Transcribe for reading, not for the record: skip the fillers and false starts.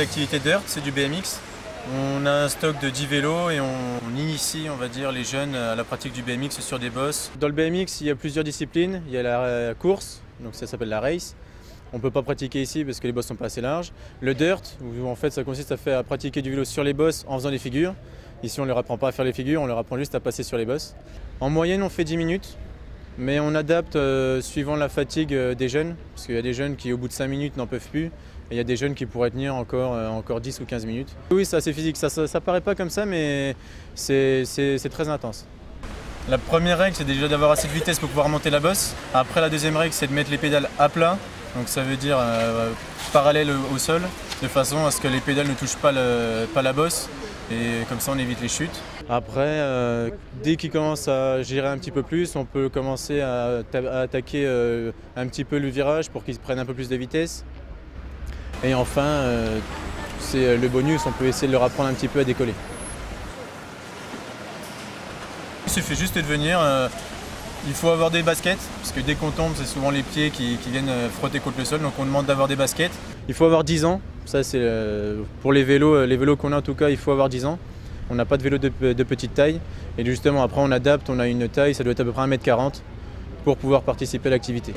l'activité dirt, c'est du BMX. On a un stock de 10 vélos et on initie, on va dire, les jeunes à la pratique du BMX sur des bosses. Dans le BMX, il y a plusieurs disciplines. Il y a la course, donc ça s'appelle la race. On ne peut pas pratiquer ici parce que les bosses ne sont pas assez larges. Le dirt, où en fait ça consiste à pratiquer du vélo sur les bosses en faisant des figures. Ici on ne leur apprend pas à faire les figures, on leur apprend juste à passer sur les bosses. En moyenne on fait 10 minutes, mais on adapte suivant la fatigue des jeunes. Parce qu'il y a des jeunes qui au bout de 5 minutes n'en peuvent plus. Et il y a des jeunes qui pourraient tenir encore 10 ou 15 minutes. Oui, c'est assez physique, ça paraît pas comme ça, mais c'est très intense. La première règle, c'est déjà d'avoir assez de vitesse pour pouvoir monter la bosse. Après, la deuxième règle, c'est de mettre les pédales à plat. Donc ça veut dire parallèle au sol, de façon à ce que les pédales ne touchent pas la bosse. Et comme ça, on évite les chutes. Après, dès qu'ils commencent à gérer un petit peu plus, on peut commencer à attaquer un petit peu le virage pour qu'ils prennent un peu plus de vitesse. Et enfin, c'est le bonus, on peut essayer de leur apprendre un petit peu à décoller. Il suffit juste de venir, il faut avoir des baskets, parce que dès qu'on tombe, c'est souvent les pieds qui viennent frotter contre le sol, donc on demande d'avoir des baskets. Il faut avoir 10 ans, ça c'est pour les vélos qu'on a en tout cas, il faut avoir 10 ans. On n'a pas de vélo de petite taille, et justement après on adapte, on a une taille, ça doit être à peu près 1m40 pour pouvoir participer à l'activité.